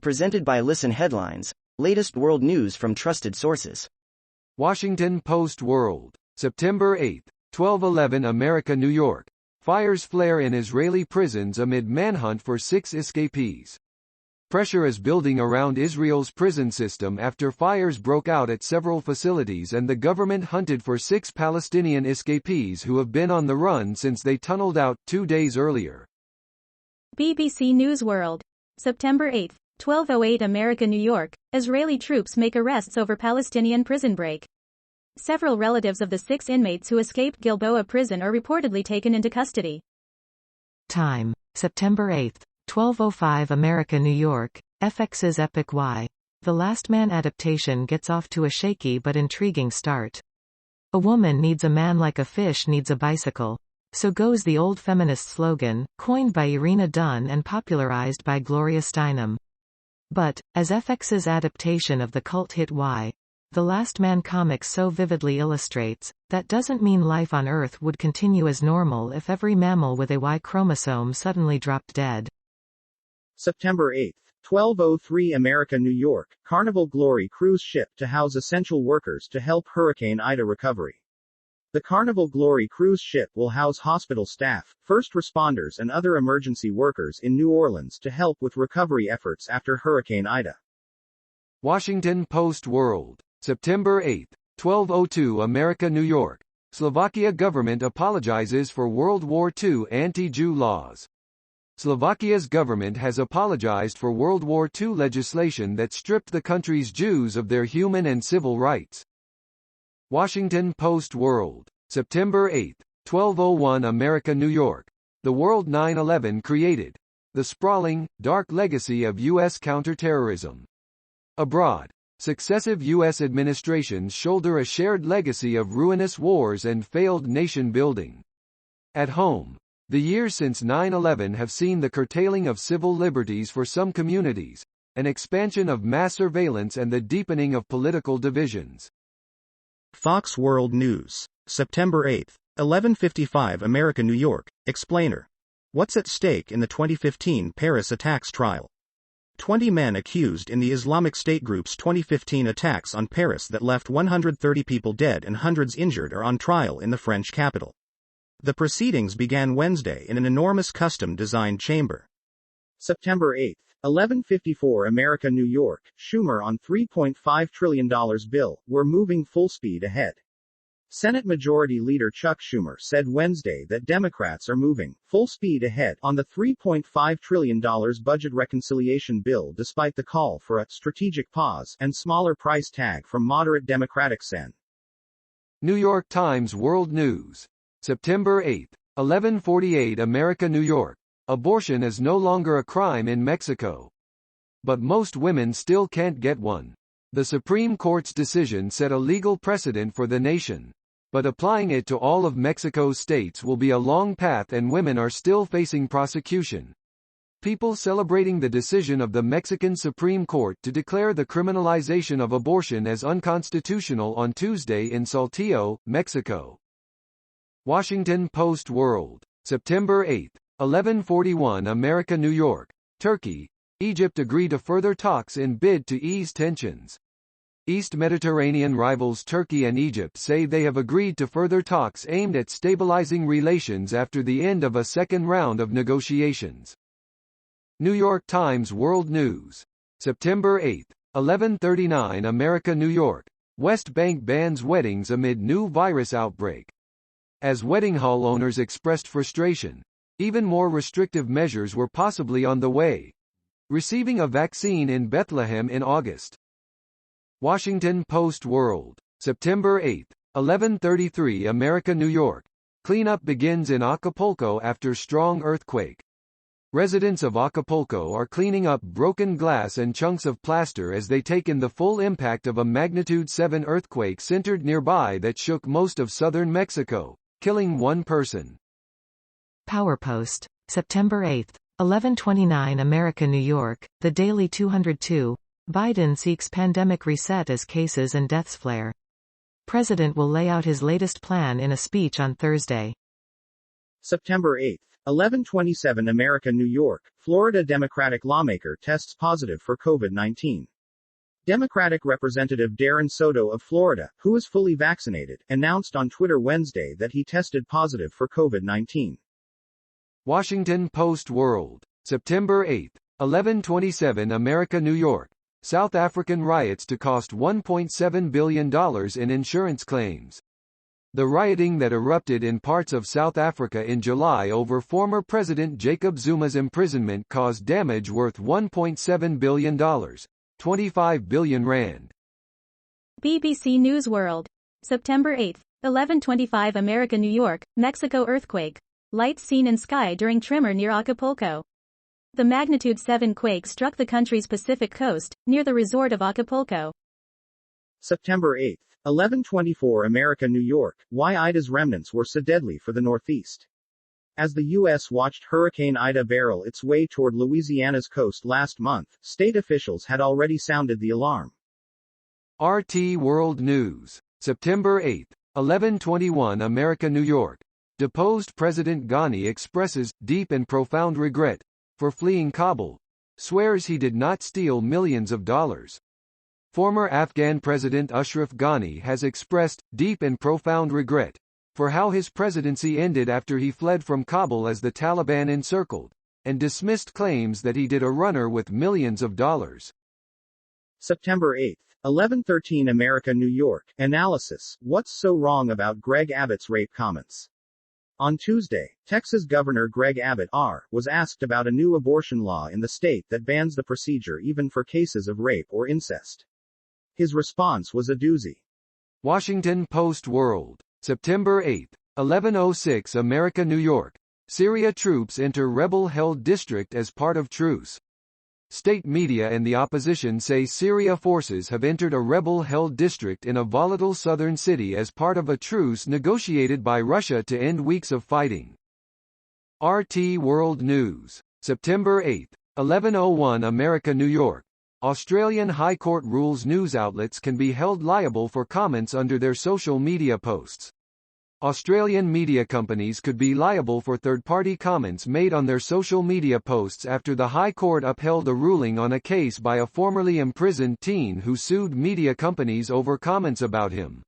Presented by Listen Headlines, latest world news from trusted sources. Washington Post World, September 8, 12:11 America, New York. Fires flare in Israeli prisons amid manhunt for 6 escapees. Pressure is building around Israel's prison system after fires broke out at several facilities and the government hunted for 6 Palestinian escapees who have been on the run since they tunneled out 2 days earlier. BBC News World, September 8, 12:08 America, New York. Israeli troops make arrests over Palestinian prison break. Several relatives of the 6 inmates who escaped Gilboa prison are reportedly taken into custody. Time, September 8, 12:05 America, New York. FX's Epic Y. The Last Man adaptation gets off to a shaky but intriguing start. A woman needs a man like a fish needs a bicycle. So goes the old feminist slogan, coined by Irina Dunn and popularized by Gloria Steinem. But, as FX's adaptation of the cult hit Y, The Last Man comics so vividly illustrates, that doesn't mean life on Earth would continue as normal if every mammal with a Y chromosome suddenly dropped dead. September 8, 12:03 America, New York. Carnival Glory cruise ship to house essential workers to help Hurricane Ida recovery. The Carnival Glory cruise ship will house hospital staff, first responders and other emergency workers in New Orleans to help with recovery efforts after Hurricane Ida. Washington Post World, September 8, 12:02 America, New York. Slovakia government apologizes for World War II anti-Jew laws. Slovakia's government has apologized for World War II legislation that stripped the country's Jews of their human and civil rights. Washington Post World, September 8, 12:01 America, New York. The World 9/11 created. The sprawling, dark legacy of U.S. counterterrorism. Abroad, successive U.S. administrations shoulder a shared legacy of ruinous wars and failed nation-building. At home, the years since 9/11 have seen the curtailing of civil liberties for some communities, an expansion of mass surveillance and the deepening of political divisions. Fox World News, September 8, 11:55 America, New York. Explainer. What's at stake in the 2015 Paris attacks trial? 20 men accused in the Islamic State group's 2015 attacks on Paris that left 130 people dead and hundreds injured are on trial in the French capital. The proceedings began Wednesday in an enormous custom-designed chamber. September 8, 11:54 America, New York. Schumer on $3.5 trillion bill, we're moving full speed ahead. Senate Majority Leader Chuck Schumer said Wednesday that Democrats are moving full speed ahead on the $3.5 trillion budget reconciliation bill despite the call for a strategic pause and smaller price tag from moderate Democratic Sen. New York Times World News, September 8, 11:48 America, New York. Abortion is no longer a crime in Mexico. But most women still can't get one. The Supreme Court's decision set a legal precedent for the nation. But applying it to all of Mexico's states will be a long path and women are still facing prosecution. People celebrating the decision of the Mexican Supreme Court to declare the criminalization of abortion as unconstitutional on Tuesday in Saltillo, Mexico. Washington Post World, September 8, 11:41 America, New York. Turkey, Egypt agree to further talks in bid to ease tensions. East Mediterranean rivals Turkey and Egypt say they have agreed to further talks aimed at stabilizing relations after the end of a second round of negotiations. New York Times World News, September 8, 11:39 America, New York. West Bank bans weddings amid new virus outbreak. As wedding hall owners expressed frustration, even more restrictive measures were possibly on the way. Receiving a vaccine in Bethlehem in August. Washington Post World, September 8, 11:33 America, New York. Cleanup begins in Acapulco after strong earthquake. Residents of Acapulco are cleaning up broken glass and chunks of plaster as they take in the full impact of a magnitude 7 earthquake centered nearby that shook most of southern Mexico, killing 1 person. PowerPost, September 8, 11:29 America, New York. The Daily 202. Biden seeks pandemic reset as cases and deaths flare. President will lay out his latest plan in a speech on Thursday. September 8, 11:27 America, New York. Florida Democratic lawmaker tests positive for COVID-19. Democratic Representative Darren Soto of Florida, who is fully vaccinated, announced on Twitter Wednesday that he tested positive for COVID-19. Washington Post World. September 8, 11:27 America, New York. South African riots to cost $1.7 billion in insurance claims. The rioting that erupted in parts of South Africa in July over former President Jacob Zuma's imprisonment caused damage worth $1.7 billion, 25 billion rand. BBC News World. September 8, 11:25 America, New York, Mexico earthquake. Lights seen in sky during tremor near Acapulco. The magnitude 7 quake struck the country's Pacific coast, near the resort of Acapulco. September 8, 11:24 America, New York. Why Ida's remnants were so deadly for the Northeast. As the U.S. watched Hurricane Ida barrel its way toward Louisiana's coast last month, state officials had already sounded the alarm. RT World News. September 8, 11:21 America, New York. Deposed President Ghani expresses deep and profound regret for fleeing Kabul, swears he did not steal millions of dollars. Former Afghan President Ashraf Ghani has expressed deep and profound regret for how his presidency ended after he fled from Kabul as the Taliban encircled, and dismissed claims that he did a runner with millions of dollars. September 8, 11:13 America, New York. Analysis: what's so wrong about Greg Abbott's rape comments? On Tuesday, Texas Governor Greg Abbott was asked about a new abortion law in the state that bans the procedure even for cases of rape or incest. His response was a doozy. Washington Post World. September 8, 11:06 America, New York. Syria troops enter rebel-held district as part of truce. State media and the opposition say Syria forces have entered a rebel-held district in a volatile southern city as part of a truce negotiated by Russia to end weeks of fighting. RT World News. September 8, 11:01 America, New York. Australian High Court rules news outlets can be held liable for comments under their social media posts. Australian media companies could be liable for third-party comments made on their social media posts after the High Court upheld a ruling on a case by a formerly imprisoned teen who sued media companies over comments about him.